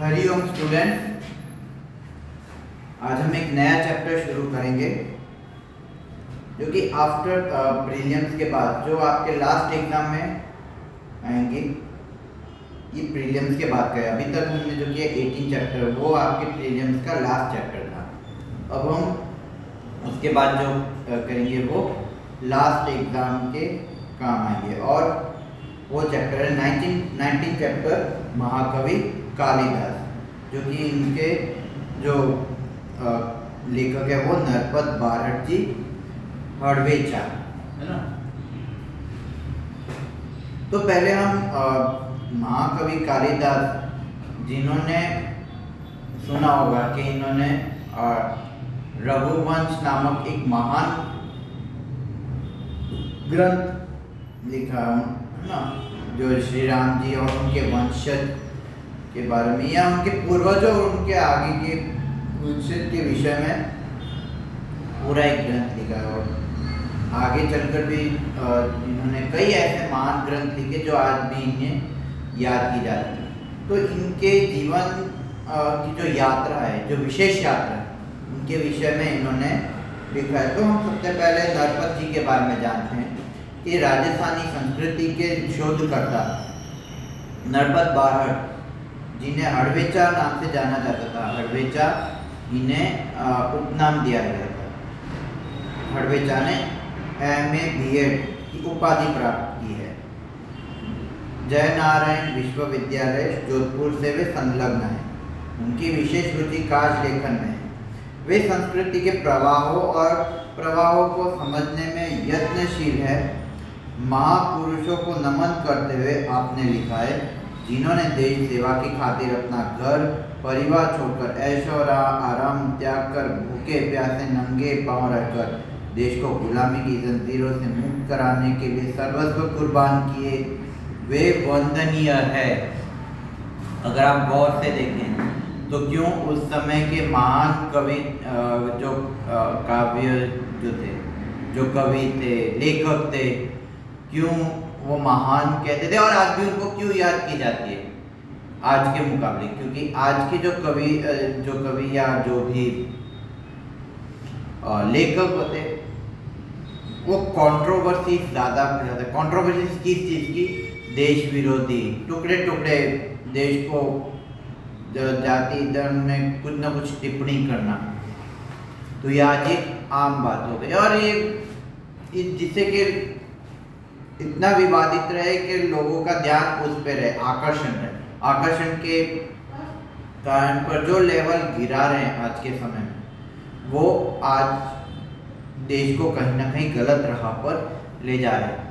Hariom students, आज हम एक नया चैप्टर शुरू करेंगे जो कि आफ्टर प्रीलिम्स के बाद जो आपके लास्ट एग्जाम में आएंगे। ये प्रीलिम्स के बाद का है। अभी तक हमने जो किया 18 चैप्टर वो आपके प्रीलिम्स का लास्ट चैप्टर था। अब हम उसके बाद जो करेंगे वो लास्ट एग्जाम के काम आएंगे और वो चैप्टर है 19 चैप्टर महाकवि कालिदास, जो कि इनके जो लेखक है वो नरपत बारहट जी हड़वेचा है ना। तो पहले हम महाकवि कालिदास, जिन्होंने सुना होगा कि इन्होंने रघुवंश नामक एक महान ग्रंथ लिखा है ना, जो श्री राम जी और उनके वंशज के बारे में या उनके पूर्वजों और उनके आगे के वंशज के विषय में पूरा एक ग्रंथ लिखा है। और आगे चलकर भी इन्होंने कई ऐसे महान ग्रंथ लिखे जो आज भी इन्हें याद की जाती है। तो इनके जीवन की जो यात्रा है, जो विशेष यात्रा है, उनके विषय में इन्होंने लिखा है। तो हम सबसे पहले नरपत जी के बारे में जानते हैं कि राजस्थानी संस्कृति के शोधकर्ता नरपत बारहट, जिन्हें हड़वेचा नाम से जाना जाता था। हड़वेचा इन्हें उपनाम दिया गया था। हड़वेचा ने MA B.Ed की उपाधि प्राप्त की है। जयनारायण विश्वविद्यालय जोधपुर से वे संलग्न हैं। उनकी विशेष रुचि काव्य लेखन में है। वे संस्कृति के प्रवाहों को समझने में यत्नशील है। महापुरुषों को नमन करते हुए आपने लिखा है, जिन्होंने देश सेवा की खातिर अपना घर परिवार छोड़कर ऐशो और आराम त्याग कर भूखे प्यासे नंगे पांव रहकर देश को गुलामी की जंजीरों से मुक्त कराने के लिए सर्वस्व कुर्बान किए, वे वंदनीय है। अगर आप गौर से देखें तो क्यों उस समय के महान कवि जो काव्य जो थे, जो कवि थे, लेखक थे, क्यों वो महान कहते थे और आज भी उनको क्यों याद की जाती है आज के मुकाबले? क्योंकि आज के जो कवि या जो भी लेखक होते वो कंट्रोवर्सी ज़्यादा फैलाते। कंट्रोवर्सी किस चीज़ की? देश विरोधी, टुकड़े टुकड़े देश को जाति धर्म में कुछ ना कुछ टिप्पणी करना। तो ये आज एक आम बात हो गई और ये जिससे कि इतना विवादित रहे कि लोगों का ध्यान उस पर रहे, आकर्षण के कारण पर जो लेवल गिरा रहे हैं आज के समय में, वो आज देश को कहीं ना कहीं गलत राह पर ले जा रहे हैं।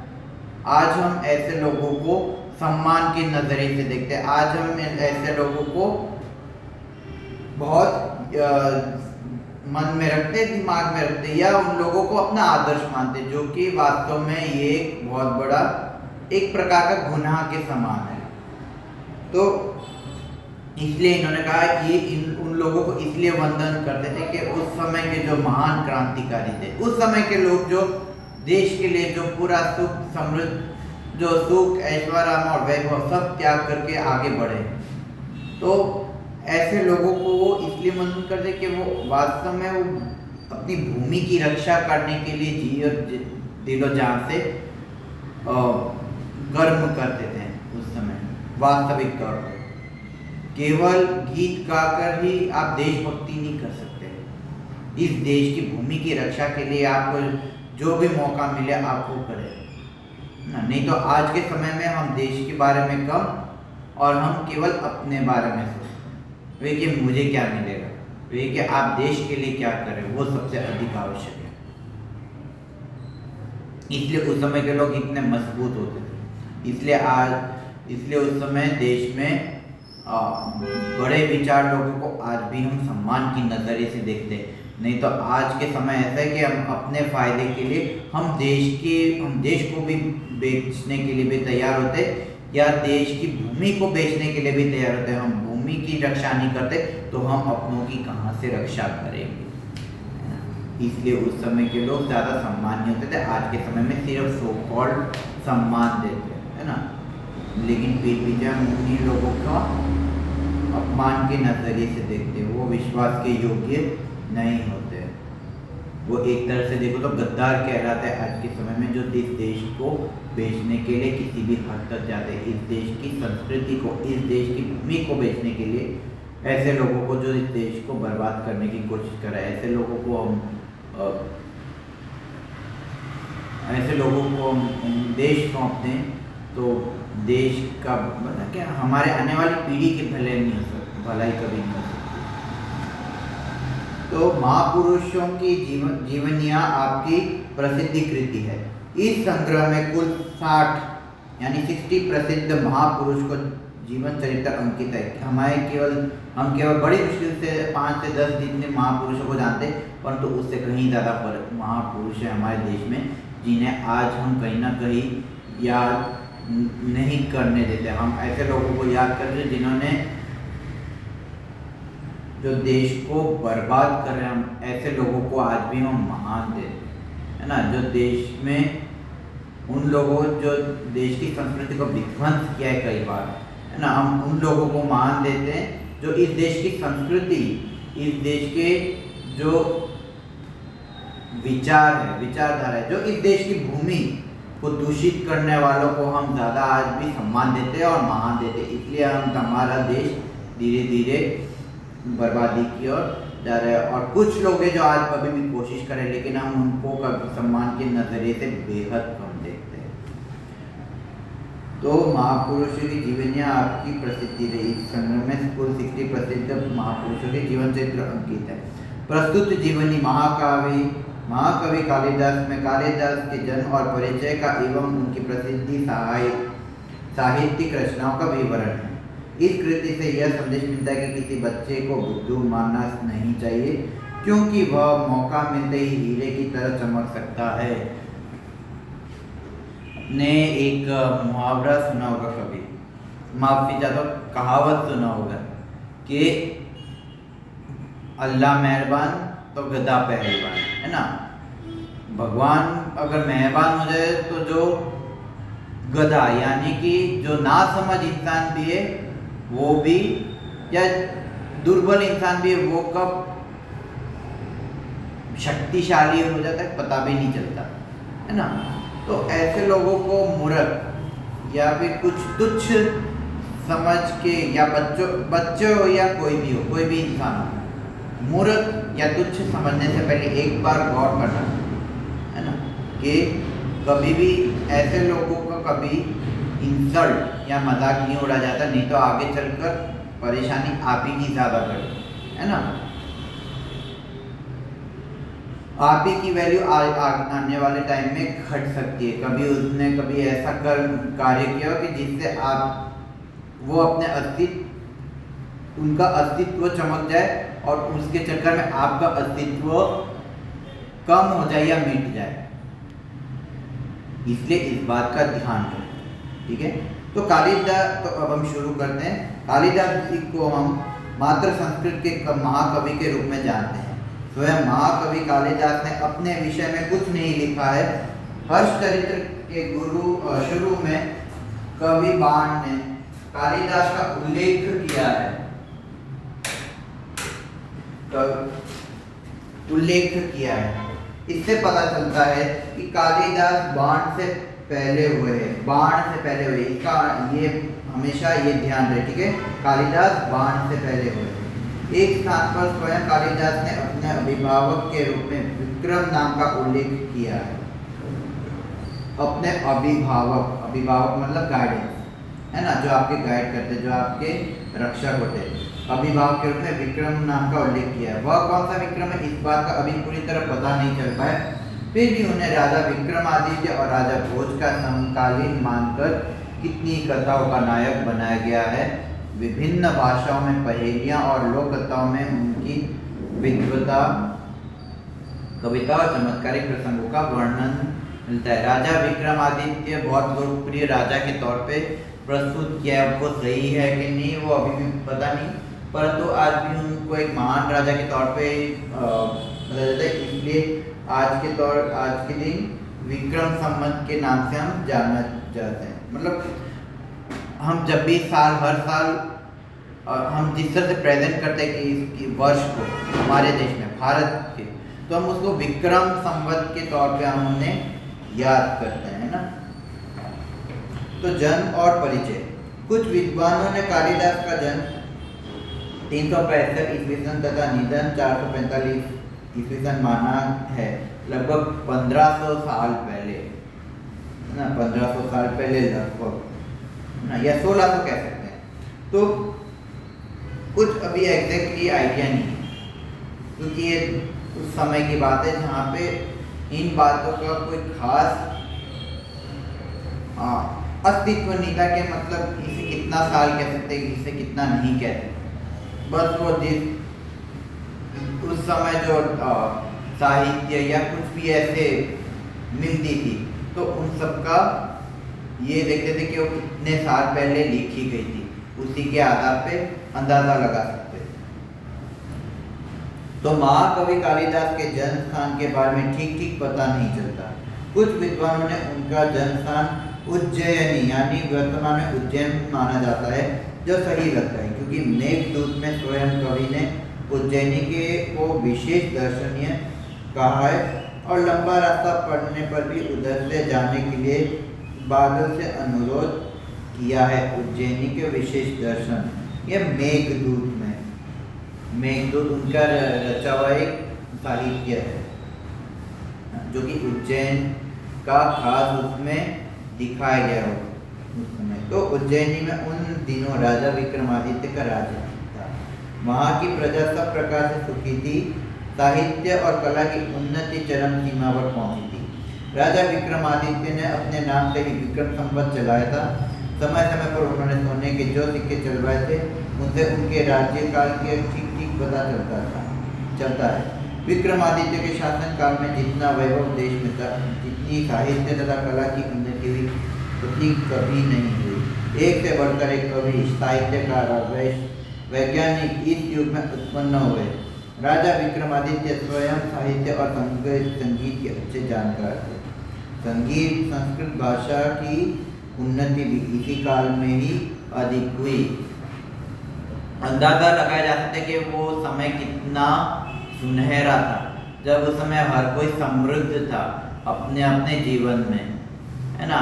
आज हम ऐसे लोगों को सम्मान के नजरिए से देखते हैं। आज हम ऐसे लोगों को बहुत मन में रखते, दिमाग में रखते या उन लोगों को अपना आदर्श मानते, जो कि वास्तव में ये एक बहुत बड़ा एक प्रकार का गुनाह के समान है। तो इसलिए इन्होंने कहा ये उन लोगों को इसलिए वंदन करते थे कि उस समय के जो महान क्रांतिकारी थे, उस समय के लोग जो देश के लिए जो पूरा सुख समृद्ध, जो सुख ऐश्वर्य और वैभव सब त्याग करके आगे बढ़े। तो ऐसे लोगों को वो इसलिए वंदन करते कि वो वास्तव में वो अपनी भूमि की रक्षा करने के लिए जी और दिलो जान से कर्म करते थे। उस समय वास्तविक तौर पर केवल गीत गाकर ही आप देशभक्ति नहीं कर सकते। इस देश की भूमि की रक्षा के लिए आपको जो भी मौका मिले आप वो करें ना। नहीं तो आज के समय में हम देश के बारे में कम और हम केवल अपने बारे में सोचते, वे कि मुझे क्या मिलेगा, वे कि आप देश के लिए क्या करें, वो सबसे अधिक आवश्यक है। इसलिए उस समय के लोग इतने मजबूत होते थे। इसलिए उस समय देश में बड़े विचार लोगों को आज भी हम सम्मान की नजरिए से देखते हैं। नहीं तो आज के समय ऐसा है कि हम अपने फायदे के लिए हम देश को भी बेचने के लिए भी तैयार होते या देश की भूमि को बेचने के लिए भी तैयार होते हैं। हम भूमि की रक्षा नहीं करते तो हम अपनों की कहाँ से रक्षा करेंगे? इसलिए उस समय के लोग ज़्यादा सम्मान नहीं होते थे। आज के समय में सिर्फ सो कॉल्ड सम्मान देते हैं, है ना। लेकिन फिर भी जब उन्हीं लोगों का अपमान के नजरिए से देखते हैं, वो विश्वास के योग्य नहीं होते। वो एक तरह से देखो तो गद्दार कहलाता है आज के समय में, जो इस देश को बेचने के लिए किसी भी हद तक जाते हैं, इस देश की संस्कृति को, इस देश की भूमि को बेचने के लिए, ऐसे लोगों को जो इस देश को बर्बाद करने की कोशिश कर रहे हैं, ऐसे लोगों को हम देश सौंप दें तो देश का मतलब क्या, हमारे आने वाली पीढ़ी की भलाई नहीं हो सकती, भलाई कभी नहीं हो सकती। तो महापुरुषों की जीवनियाँ आपकी प्रसिद्धि कृति है। इस संग्रह में कुल 60 यानी 60 प्रसिद्ध महापुरुष को जीवन चरित्र अंकित है। हम केवल बड़ी मुश्किल से 5 से 10 जितने महापुरुषों को जानते हैं, परंतु उससे कहीं ज़्यादा महापुरुष है हमारे देश में, जिन्हें आज हम कहीं ना कहीं याद नहीं करने देते। हम ऐसे लोगों को याद करते हैं जिन्होंने जो देश को बर्बाद कर रहे हैं, हम ऐसे लोगों को आज भी हम महान देते हैं, है ना। जो देश में उन लोगों जो देश की संस्कृति को विध्वंस किया है कई बार, है ना, हम उन लोगों को महान देते हैं जो इस देश की संस्कृति, इस देश के जो विचारधारा है, जो इस देश की भूमि को दूषित करने वालों को हम ज़्यादा आज भी सम्मान देते हैं और महान देते हैं। इसलिए हमारा देश धीरे धीरे बर्बादी की ओर जा रहे हैं। और कुछ लोग हैं जो आज अभी भी कोशिश करें, लेकिन हम उनको कभी सम्मान के नजरिए से बेहद कम देखते हैं। तो महापुरुषों की जीवनियाँ आपकी प्रसिद्धि रही। इस संग्रह में कुल 60 प्रसिद्ध महापुरुषों के जीवन चरित्र अंकित है। प्रस्तुत जीवनी महाकवि कालिदास में कालिदास के जन्म और परिचय का एवं उनकी प्रसिद्धि साहित्यिक रचनाओं का विवरण है। इस कृति से यह संदेश मिलता है कि किसी बच्चे को बुद्धू मानना नहीं चाहिए, क्योंकि वह मौका मिलते ही हीरे की तरह चमक सकता है। ने एक मुहावरा सुना होगा, कभी माफी चाहता हूँ, कहावत सुना होगा कि अल्लाह मेहरबान तो गधा पहलवान, है ना। भगवान अगर मेहरबान हो जाए तो जो गधा यानी कि जो ना समझ इंसान भी है वो भी, या दुर्बल इंसान भी है, वो कब शक्तिशाली हो जाता है पता भी नहीं चलता, है ना। तो ऐसे लोगों को मूर्ख या फिर कुछ तुच्छ समझ के, या बच्चे हो या कोई भी इंसान हो, मूर्ख या तुच्छ समझने से पहले एक बार गौर करना, है ना, कि कभी भी ऐसे लोगों को कभी इंसल्ट या मजाक नहीं उड़ा जाता, नहीं तो आगे चलकर परेशानी आप ही की ज़्यादा बढ़े, है ना। आप ही की वैल्यू आने वाले टाइम में घट सकती है। कभी उसने कभी ऐसा कार्य किया कि जिससे वो अपने उनका अस्तित्व चमक जाए और उसके चक्कर में आपका अस्तित्व कम हो जाए या मिट जाए, इसलिए इस बात का ध्यान रखें, ठीक है। तो कालिदास, तो अब हम शुरू करते हैं। कालिदास जी को हम मातृ संस्कृत के महाकवि के रूप में जानते हैं। स्वयं महाकवि कालिदास ने अपने विषय में कुछ नहीं लिखा है। हर्षचरित्र के शुरू में कवि बाण ने कालिदास का उल्लेख किया है, इससे पता चलता है कि कालिदास बाण से पहले हुए। इसका ये हमेशा ये ध्यान रहे, ठीक है। कालिदास बाण से पहले हुए। एक स्थान पर स्वयं कालिदास ने अपने अभिभावक के रूप में विक्रम नाम का उल्लेख किया है। अपने अभिभावक मतलब गाइडेंस, है ना, जो आपके गाइड करते, जो आपके रक्षक होते, अभिभावक के रूप में विक्रम नाम का उल्लेख किया है। वह कौन सा विक्रम है, इस बात का अभी पूरी तरह पता नहीं चल पाया। फिर भी उन्हें राजा विक्रमादित्य और राजा भोज का समकालीन मानकर कितनी कथाओं का नायक बनाया गया है। विभिन्न भाषाओं में पहेलियां और लोक कथाओं में उनकी विद्वता, कविता और चमत्कारिक प्रसंगों का वर्णन मिलता है। राजा विक्रमादित्य बहुत लोकप्रिय राजा के तौर पे प्रस्तुत किया है। वो सही है कि नहीं वो अभी भी पता नहीं, परंतु आज भी उनको एक महान राजा के तौर पे बताया जाता है। इसलिए आज के दिन विक्रम संवत के नाम से हम जाना जाते हैं। मतलब हम जब भी हर साल हम जिस तरह से प्रेजेंट करते हैं कि इसकी वर्ष को हमारे देश में भारत के, तो हम उसको विक्रम संवत के तौर पे हम उन्हें याद करते हैं ना। तो जन्म और परिचय। कुछ विद्वानों ने कालिदास का जन्म 365 ईस्वी सन तथा निधन 445 ईस्वी सन माना है, लगभग 1500 साल पहले ना, 1500 साल पहले लगभग ना, या 1600 कह सकते हैं। तो कुछ अभी एग्जैक्टली आइडिया नहीं है, क्योंकि ये उस समय की बात है जहाँ पे इन बातों का कोई खास अस्तित्व नहीं था कि मतलब इसे कितना साल कह सकते हैं, इसे कितना नहीं कह सकते। बस वो जिस उस समय जो साहित्य या कुछ भी ऐसे मिलती थी, तो उन सब का ये देखते थे कि वो कितने साल पहले लिखी गई थी, उसी के आधार पे अंदाजा लगा सकते थे। तो महाकवि कालिदास के जन्म स्थान के बारे में ठीक पता नहीं चलता। कुछ विद्वानों ने उनका जन्म स्थान उज्जैनी यानी वर्तमान में उज्जैन माना जाता है, जो सही लगता है, क्योंकि मेघदूत में स्वयं कवि ने उज्जैनी के को विशेष दर्शनीय कहा है, और लंबा रास्ता पड़ने पर भी उधर से जाने के लिए बादल से अनुरोध किया है। उज्जैनी के विशेष दर्शन, यह मेघदूत में, मेघदूत उनका रचा हुआ एक साहित्य है, जो कि उज्जैन का खास उसमें दिखाया गया हो उस समय। तो उज्जैनी में उन दिनों राजा विक्रमादित्य का राज्य था। वहाँ की प्रजा सब प्रकार से सुखी थी, साहित्य और कला की उन्नति चरम सीमा पर पहुंची थी। राजा विक्रमादित्य ने अपने नाम से ही विक्रम संवत चलाया था। समय समय पर उन्होंने सोने के जो सिक्के चलवाए थे, उनसे उनके राज्यकाल के ठीक पता चलता है। विक्रमादित्य के शासन काल में जितना वैभव देश में था, जितनी साहित्य तथा कला की उन्नति हुई, उतनी कभी नहीं हुई। एक से बढ़कर एक कवि, साहित्यकार और वैज्ञानिक इस युग में उत्पन्न हुए। राजा विक्रमादित्य स्वयं साहित्य और संगीत के अच्छे जानकार थे। संगीत, संस्कृत भाषा की उन्नति भी इसी काल में ही अधिक हुई। अंदाजा लगाया जा सकता है कि वो समय कितना सुनहरा था, जब उस समय हर कोई समृद्ध था अपने अपने जीवन में, है ना।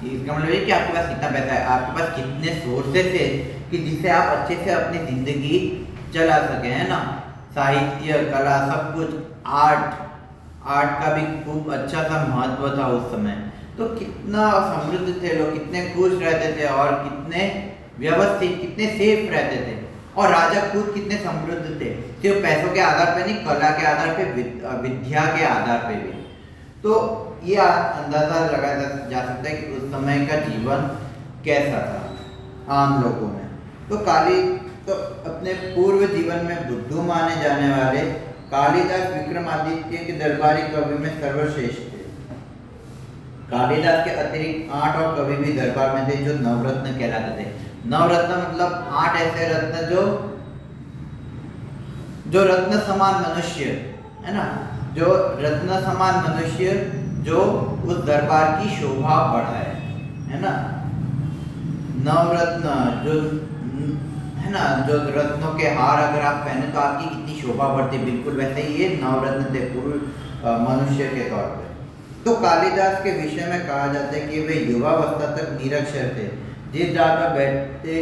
इसका मतलब ये कि आपके पास कितना पैसा है, आपके पास कितने सोर्सेस है कि जिससे आप अच्छे से अपनी जिंदगी चला सके, है ना। साहित्य, कला, सब कुछ, आर्ट का भी खूब अच्छा सा महत्व था उस समय। तो कितना समृद्ध थे लोग, कितने खुश रहते थे और कितने व्यवस्थित, कितने सेफ रहते थे। और राजा खुद कितने समृद्ध थे, सिर्फ पैसों के आधार पे नहीं, कला के आधार पे, विद्या के आधार पे भी। तो ये अंदाजा लगाया जा सकता है कि उस समय का जीवन कैसा था आम लोगों में। तो अपने पूर्व जीवन में बुद्धू माने जाने वाले कालिदास विक्रमादित्य के दरबारी कवि में सर्वश्रेष्ठ थे। कालिदास के अतिरिक्त 8 और कवि भी दरबार में थे, जो नवरत्न कहलाते थे। नवरत्न मतलब 8 ऐसे रत्न जो रत्न समान मनुष्य, है ना, जो रत्न समान मनुष्य जो उस दरबार की शोभा बढ़ाए, है ना। नवरत्न जो, है ना, जो रत्नों के हार अगर आप पहने तो आपकी कितनी शोभा बढ़ती, बिल्कुल वैसे ही ये नवरत्न थे पूर्व मनुष्य के तौर पे। तो कालिदास के विषय में कहा जाता है कि वे युवावस्था तक निरक्षर थे, जिस डाल पर बैठते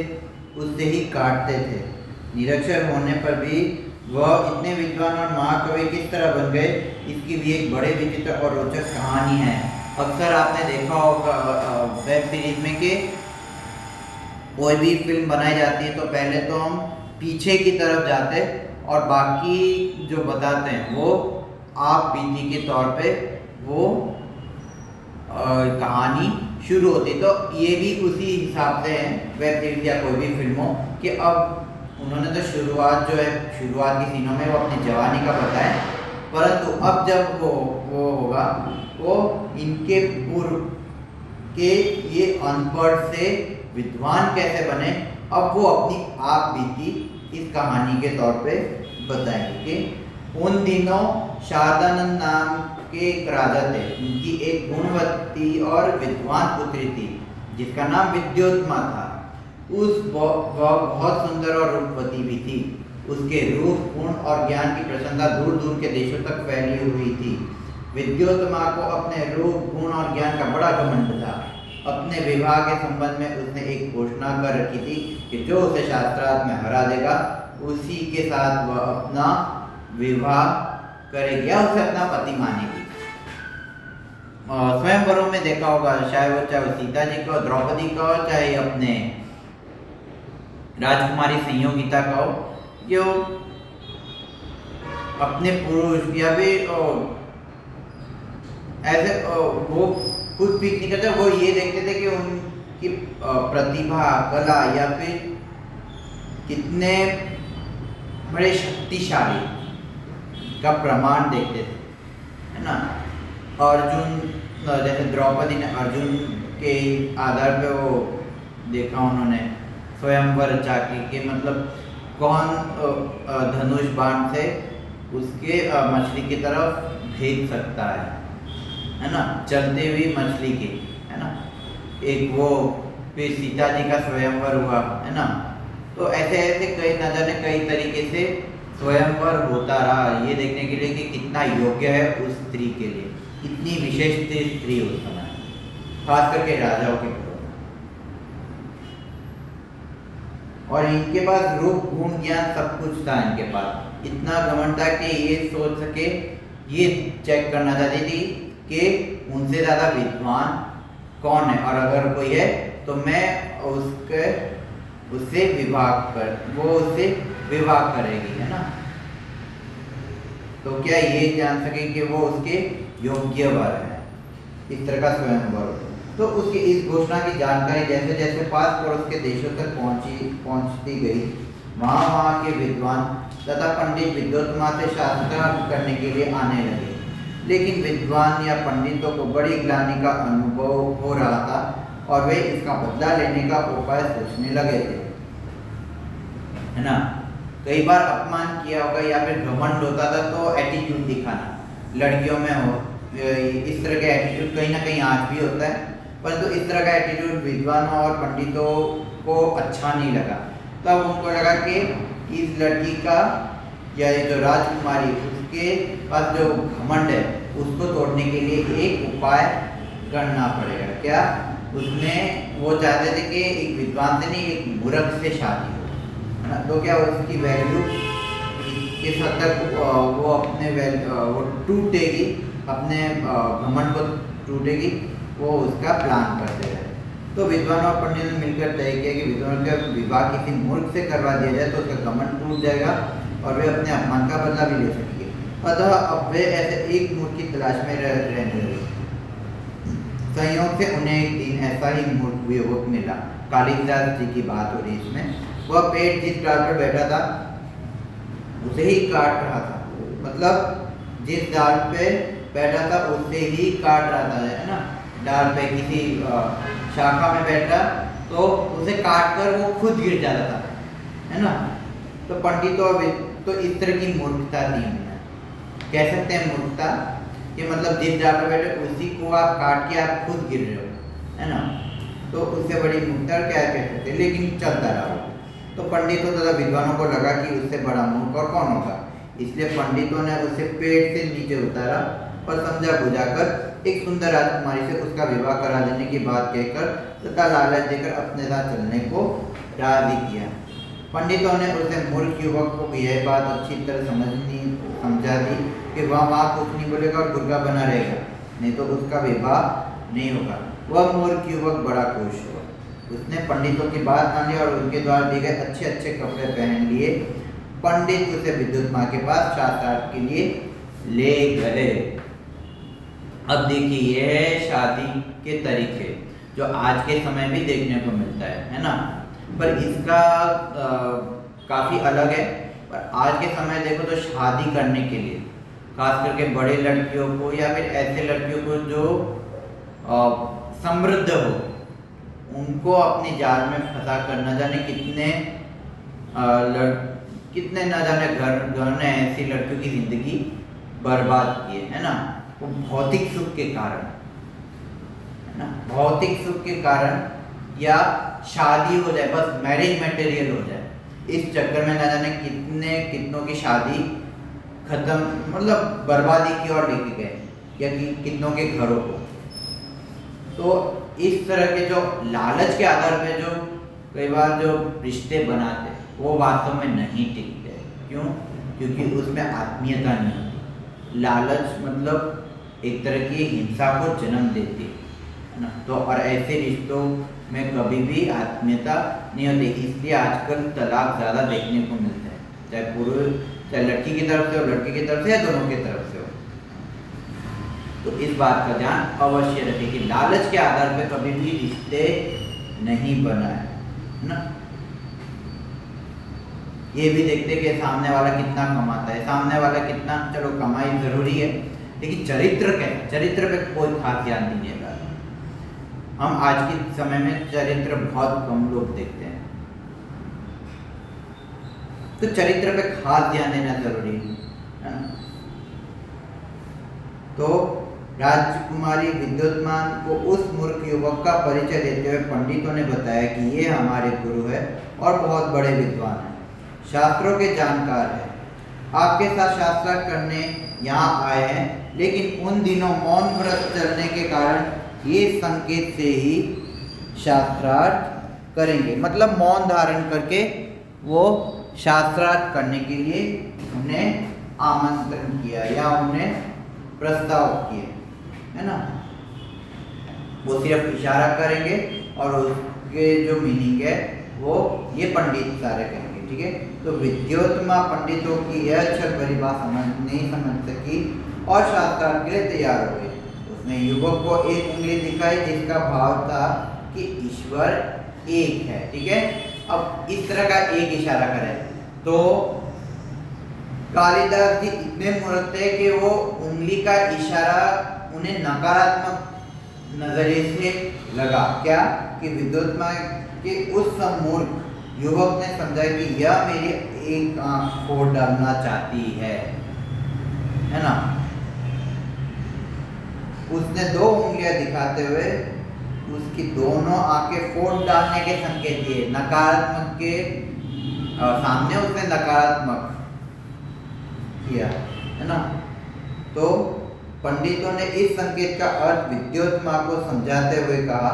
उससे ही काटते थे। निरक्षर होने पर भी वह इतने विद्वान और महाकवि किस तरह बन गए, इसकी भी एक बड़े विचित्र और रोचक कहानी है। अक्सर आपने देखा होगा वेब सीरीज में कि कोई भी फिल्म बनाई जाती है तो पहले तो हम पीछे की तरफ जाते और बाकी जो बताते हैं वो आप बीती के तौर पे वो कहानी शुरू होती। तो ये भी उसी हिसाब से है वेब सीरीज या कोई भी फिल्मों कि अब उन्होंने तो शुरुआत की सीनों में वो अपनी जवानी का बताया, परंतु अब जब वो होगा वो इनके पूर्व के ये अनपढ़ से विद्वान कैसे बने, अब वो अपनी आप बीती इस कहानी के तौर पे बताएंगे कि उन दिनों शारदानंद नाम के एक राजा थे। उनकी एक गुणवती और विद्वान पुत्री थी जिसका नाम विद्योत्मा था। वह बहुत सुंदर और रूपवती भी थी। उसके रूप, गुण और ज्ञान की प्रशंसा दूर दूर के देशों तक फैली हुई थी। विद्योत्तमा को अपने रूप, गुण और ज्ञान का बड़ा घमंड था। अपने विवाह के संबंध में उसने एक घोषणा कर रखी थी कि जो उसे शास्त्रार्थ में हरा देगा उसी के साथ वह अपना विवाह करेगी या उसे अपना पति मानेगी। स्वयंवरों में देखा होगा, चाहे वो सीता जी का, द्रौपदी का हो, चाहे अपने राजकुमारी संयोगिता का हो, जो अपने पुरुष या फिर ऐसे वो खुद पीक नहीं करते, वो ये देखते थे कि उनकी प्रतिभा, कला या फिर कितने बड़े शक्तिशाली का प्रमाण देखते थे, है ना। अर्जुन, जैसे द्रौपदी ने अर्जुन के आधार पे वो देखा उन्होंने स्वयंवर चाकी के, मतलब कौन धनुष बाण से उसके मछली की तरफ भेज सकता है ना, चलते हुए मछली के, है ना। एक वो फिर सीता जी का स्वयंवर हुआ, है ना। तो ऐसे ऐसे कई न जाने कई तरीके से स्वयंवर होता रहा, ये देखने के लिए कि कितना योग्य है उस स्त्री के लिए, इतनी विशेष स्त्री उस समय, खास करके राजाओं के पुत्र। और इनके पास रूप, गुण, ज्ञान सब कुछ था इनके पास। इतना घमंड था कि ये सोच सके, ये चेक करना चाहती थी कि उनसे ज़्यादा विद्वान कौन है, और अगर कोई है तो मैं उससे विवाह करेगी, है ना। तो क्या ये जान सके कि वो उसके योग्य वर है, इस तरह का स्वयंवर। तो उसकी इस घोषणा की जानकारी जैसे जैसे पास पड़ोस के देशों तक पहुंचती गई, वहाँ के विद्वान तथा पंडित विद्योत्तमा से शास्त्रार्थ करने के लिए आने लगे। लेकिन विद्वान या पंडितों को बड़ी ग्लानि का अनुभव हो रहा था और वे इसका बदला लेने का उपाय सोचने लगे थे, है ना। कई बार अपमान किया होगा या फिर घमंड होता था तो एटीट्यूड दिखाना, लड़कियों में हो इस तरह का एटीट्यूड कहीं ना कहीं आज भी होता है, परंतु इस तरह का एटीट्यूड विद्वानों और पंडितों को अच्छा नहीं लगा। तब उनको लगा कि इस लड़की का या ये जो राजकुमारी, उसके पास जो घमंड है उसको तोड़ने के लिए एक उपाय करना पड़ेगा। क्या वो चाहते थे कि एक विद्वान से नहीं, एक मूर्ख से शादी हो, है ना। तो क्या उसकी वैल्यू किस हद तक वो अपने वो टूटेगी, अपने घमंड को टूटेगी, वो उसका प्लान करते रहे। तो विद्वान और पंडित ने मिलकर तय किया कि विद्वान का विवाह किसी मूर्ख से करवा दिया जाए तो उसका घमंड टूट जाएगा और वे अपने अपमान का बदला भी ले सकेंगे। अतः अब वे ऐसे एक मूर्ख की तलाश में रहने लगे। संयोग से उन्हें एक दिन ऐसा ही मूर्ख युवक मिला। कालिदास जी की बात हो रही इसमें। वह पेड़ जिस डाल पर बैठा था उसे ही काट रहा था, मतलब जिस डाल पे बैठा था उसे ही काट रहा था, है ना। डाल पे किसी शाखा में बैठ रहा तो उसे काट कर वो खुद गिर जाता था, है ना। तो पंडितों तो इस तरह की मूर्खता थी उन्हें, कह सकते हैं मूर्खता, कि मतलब जिस डाल पे बैठे उसी को आप काट के आप खुद गिर रहे हो, है ना। तो उससे बड़ी मूर्खता क्या कह सकते, लेकिन चलता रहा। तो पंडितों तथा विद्वानों को लगा कि उससे बड़ा मूर्ख और कौन होगा, इसलिए पंडितों ने उसे पेड़ से नीचे उतारा और समझा बुझाकर एक सुंदर राजकुमारी से उसका विवाह करा देने की बात कहकर तथा लालच देकर अपने साथ चलने को राजी किया। पंडितों ने उसे मूर्ख युवक को यह बात अच्छी तरह समझा दी कि वहाँ कुछ नहीं बोलेगा और दुर्गा बना रहेगा, नहीं तो उसका विवाह नहीं होगा। वह मूर्ख युवक बड़ा खुश हुआ। उसने पंडितों की बात मान ली और उनके द्वारा दिए गए अच्छे अच्छे कपड़े पहन लिए। पंडित उसे विद्युत्मा के पास शास्त्रार्थ के लिए ले गए। अब देखिए यह शादी के तरीके जो आज के समय भी देखने को मिलता है ना, पर इसका काफ़ी अलग है। पर आज के समय देखो तो शादी करने के लिए खास करके बड़े लड़कियों को या फिर ऐसे लड़कियों को जो समृद्ध हो, उनको अपने जाल में फंसा कर न जाने कितने न जाने घर ने ऐसी लड़कियों की ज़िंदगी बर्बाद की है ना। वो भौतिक सुख के कारण, है ना, भौतिक सुख के कारण या शादी हो जाए, बस मैरिज मटेरियल हो जाए, इस चक्कर में ना जाने कितने कितनों की शादी खत्म, मतलब बर्बादी की ओर लेके गए, या कि कितनों के घरों को। तो इस तरह के जो लालच के आधार पे जो कई बार जो रिश्ते बनाते वो वास्तव में नहीं टिकते। क्यों? क्योंकि उसमें आत्मीयता नहीं होती। लालच मतलब एक तरह की हिंसा को जन्म देती है ना। तो और ऐसे रिश्तों में कभी भी आत्मीयता नहीं होती, इसलिए आजकल तलाक ज़्यादा देखने को मिलता है, चाहे पुरुष चाहे लड़की की तरफ से हो, लड़के की तरफ से, या दोनों की तरफ से हो। तो इस बात का ध्यान अवश्य रखें कि लालच के आधार पे कभी भी रिश्ते नहीं बनाए ना। ये भी देखते कि सामने वाला कितना कमाता है, सामने वाला कितना, चलो कमाई जरूरी है, लेकिन चरित्र कैसा, चरित्र पे कोई खास ध्यान नहीं देता। हम आज के समय में चरित्र बहुत कम लोग देखते हैं, तो चरित्र पे खास ध्यान देना जरूरी है ना। तो राजकुमारी विद्युतमान को उस मूर्ख युवक का परिचय देते हुए पंडितों ने बताया कि ये हमारे गुरु है और बहुत बड़े विद्वान हैं, शास्त्रों के जानकार हैं, आपके साथ शास्त्रार्थ करने यहाँ आए हैं, लेकिन उन दिनों मौन व्रत चलने के कारण ये संकेत से ही शास्त्रार्थ करेंगे। मतलब मौन धारण करके वो शास्त्रार्थ करने के लिए उन्हें आमंत्रण किया या उन्हें प्रस्ताव किए, है ना। वो सिर्फ इशारा करेंगे और उसके जो मीनिंग है वो ये पंडित सारे कहेंगे, ठीक है। तो विद्योत्मा पंडितों की यह अच्छी परिभाषा नहीं समझ सकी और शास्त्रार्थ के लिए तैयार हो गए। उसने युवक को एक उंगली दिखाई जिसका भाव था कि ईश्वर एक है, ठीक है। अब इस तरह का एक इशारा करें तो कालिदास जी इतने मूर्ख थे कि वो उंगली का इशारा उन्हें नकारात्मक नजरिए से लगा। क्या कि विद्युतमा के उस मूर्ख युवक ने समझा कि यह मेरी एक आंख फोड़ डालना चाहती है ना। उसने दो उंगलियां दिखाते हुए उसकी दोनों आंखें फोड़ डालने के संकेत दिए। नकारात्मक के सामने उसने नकारात्मक किया, है ना। तो पंडितों ने इस संकेत का अर्थ विद्योत्मा को समझाते हुए कहा,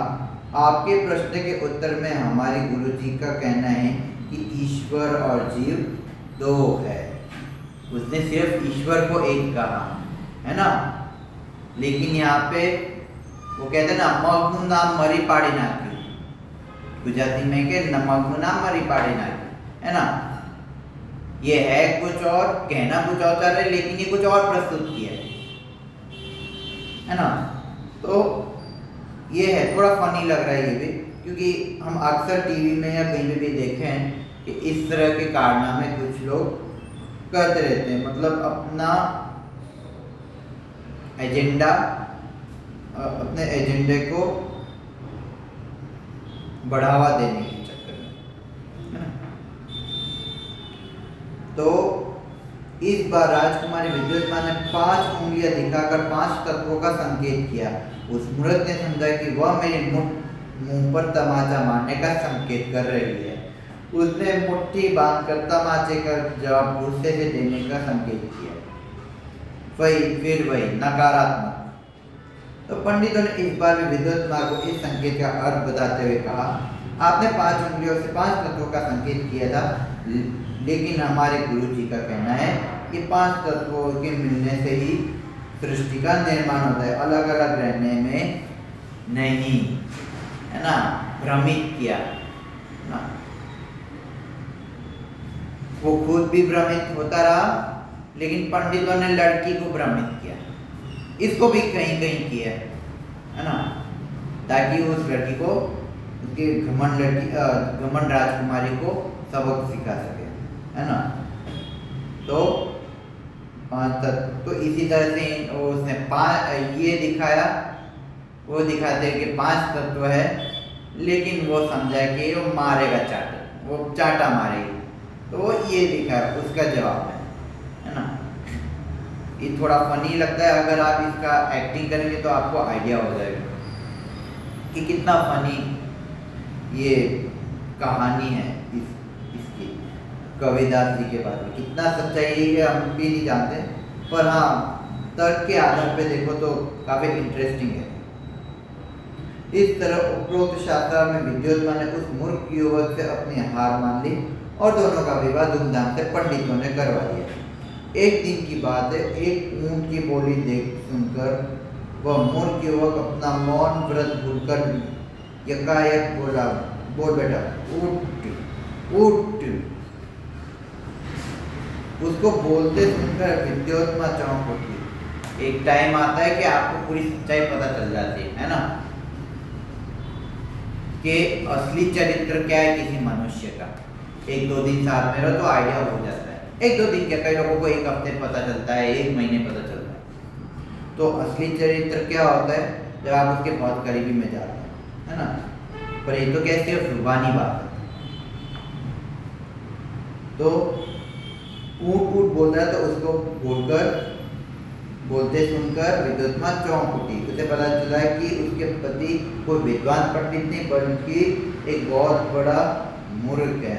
आपके प्रश्न के उत्तर में हमारे गुरुजी का कहना है कि ईश्वर और जीव दो है। उसने सिर्फ ईश्वर को एक कहा, है ना। लेकिन यहाँ पे वो कहते हैं ना, मग्नु नाम मरी पाड़ी नाखी, गुजराती में के मग्नु नाम मरी पाड़ी नाखी, है ना। ये है कुछ और, कहना कुछ और चाह रहे, लेकिन ये कुछ और प्रस्तुत किया है ना। तो ये है, थोड़ा फनी लग रहा है ये भी, क्योंकि हम अक्सर टीवी में या कहीं पे भी देखे हैं कि इस तरह के कारनामे कुछ लोग करते रहते हैं। मतलब अपना एजेंडा, अपने एजेंडे को बढ़ावा देने के चक्कर में, है ना। तो इस बार राजकुमारी विद्युतमा ने 5 उंगलियां दिखाकर 5 तत्वों का संकेत किया। उस मूर्ख ने समझा कि वह मेरे मुंह पर तमाचा मारने का संकेत कर रही है। उसने मुट्ठी बांधकर तमाचे का जवाब गुस्से से देने का संकेत किया। फिर वही नकारात्मक। तो पंडितों ने इस बार भी विद्युतमा को इस संकेत का अर्थ बताते हुए कहा, आपने 5 उंगलियों से 5 तत्वों का संकेत किया था, लेकिन हमारे गुरु जी का कहना है कि 5 तत्वों के मिलने से ही सृष्टि का निर्माण होता है, अलग अलग रहने में नहीं, है ना। भ्रमित किया ना, वो खुद भी भ्रमित होता रहा, लेकिन पंडितों ने लड़की को भ्रमित किया, इसको भी कहीं कहीं किया, है ना, ताकि उस लड़की को, उसके घमंड राजकुमारी को सबक सिखा सके, है ना। तो 5 तत्व, तो इसी तरह से उसने 5 ये दिखाया, वो दिखाते हैं कि 5 तत्व है, लेकिन वो समझा कि वो मारेगा चाटा, वो चाटा मारेगी, तो वो ये दिखाया, उसका जवाब है ना। ये थोड़ा फनी लगता है, अगर आप इसका एक्टिंग करेंगे तो आपको आइडिया हो जाएगा कि कितना फनी ये कहानी है इसकी कबीरदास जी के बारे में। कितना सच्चाई है हम भी नहीं जानते, पर हाँ तर्क के आधार पे देखो तो काफी इंटरेस्टिंग है। इस तरह उपरोक्त शास्त्र में विद्योत्मा ने उस मूर्ख युवक से अपनी हार मान ली और दोनों का विवाह धूमधाम से पंडितों ने करवा दिया। एक दिन की बात है, एक ऊंट की बोली देख सुनकर वह मूर्ख युवक अपना मौन व्रत भूलकर यकायक बोला, बोल बेटा उठ उठ। उसको बोलते सुनकर विद्योत्मा चौंक उठी। एक टाइम आता है कि आपको पूरी सच्चाई पता चल जाती है ना, कि असली चरित्र क्या है किसी मनुष्य का। एक दो दिन साथ में रहो तो आइडिया हो जाता है। एक दो दिन क्या, कई लोगों को एक हफ्ते पता चलता है, एक महीने पता चलता है। तो असली चरित्र क्या होता है जब आप उसके बहुत करीबी में जाते हैं, है ना। पर ये तो क्या सिर्फ जुबानी बात है। तो ऊट ऊट बोल रहा है, तो उसको बोलते सुनकर विद्योत्मा चौंक उठी। उसे पता चला कि उसके पति कोई विद्वान पंडित नहीं बल्कि एक बहुत बड़ा मूर्ख है।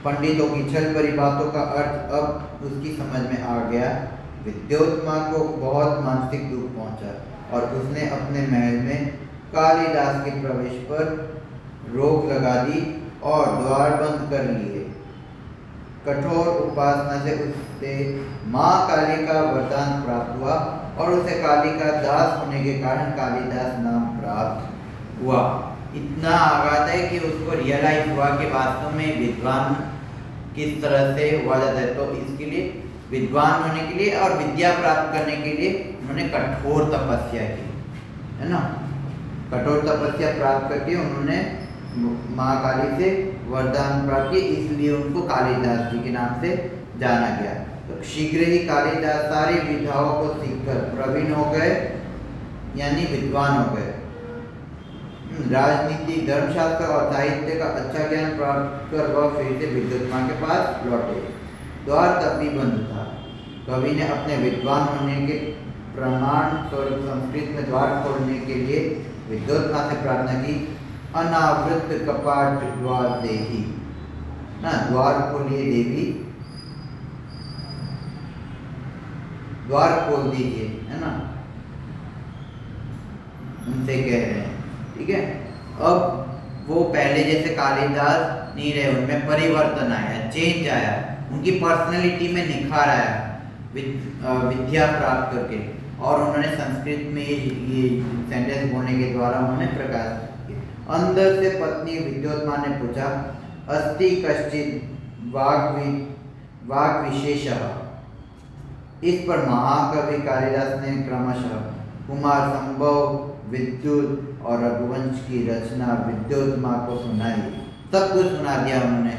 पंडितों की छल भरी बातों का अर्थ अब उसकी समझ में आ गया। विद्योत्मा को बहुत मानसिक दुख पहुंचा और उसने अपने महल में कालिदास के प्रवेश पर रोक लगा दी और द्वार बंद कर लिए। कठोर उपासना से उसे माँ काली का वरदान प्राप्त हुआ और उसे काली का दास होने के कारण कालिदास नाम प्राप्त हुआ। इतना आगाध है कि उसको रियलाइज हुआ कि वास्तव में विद्वान किस तरह से हुआ जाता है। तो इसके लिए विद्वान होने के लिए और विद्या प्राप्त करने के लिए उन्होंने कठोर तपस्या की, है ना। कठोर तपस्या प्राप्त करके उन्होंने माँ काली से वरदान प्राप्त किए, इसलिए उनको कालिदास जी के नाम से जाना गया। तो शीघ्र ही कालिदास सारी विधाओं को सीखकर प्रवीण हो गए, यानी विद्वान हो गए। राजनीति, धर्मशास्त्र और साहित्य का अच्छा ज्ञान प्राप्त कर वह फिर से विद्योत्मा के पास लौटे। द्वार तब भी बंद था। कवि ने अपने विद्वान होने के प्रमाण स्वरूप संस्कृत में द्वार खोलने के लिए विद्योत्मा से प्रार्थना की, अनावृत कपाट द्वार देही, ना द्वार खोलिए देवी, द्वार खोल दीजिए, है ना, उनसे कह रहे हैं। ठीक है, अब वो पहले जैसे कालिदास नहीं रहे, उनमें परिवर्तन आया, चेंज आया, उनकी पर्सनैलिटी में निखार आया विद्या प्राप्त करके। और उन्होंने संस्कृत में ये सेंटेंस बोलने के द्वारा उन्होंने प्रकाश किया। अंदर से पत्नी विद्योत्मा ने पूछा, अस्ति कश्चित् वाग् विशेषः। इस पर महाकवि कालिदास ने क्रमशः कुमार संभव, विद्युत और रघुवंश की रचना विद्योत्मा को सुनाई। सब कुछ सुना दिया उन्होंने,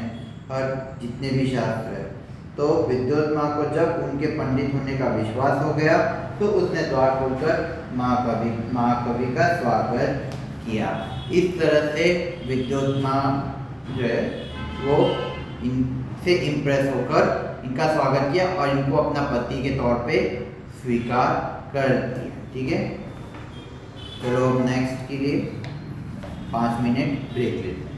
हर जितने भी शास्त्र है। तो विद्योत्मा को जब उनके पंडित होने का विश्वास हो गया तो उसने द्वार खोलकर महाकवि का स्वागत किया। इस तरह से विद्योत्मा जो है वो इनसे इम्प्रेस होकर इनका स्वागत किया और इनको अपना पति के तौर पे स्वीकार कर दिया। ठीक है, चलो नेक्स्ट के लिए 5 मिनट ब्रेक लेते हैं।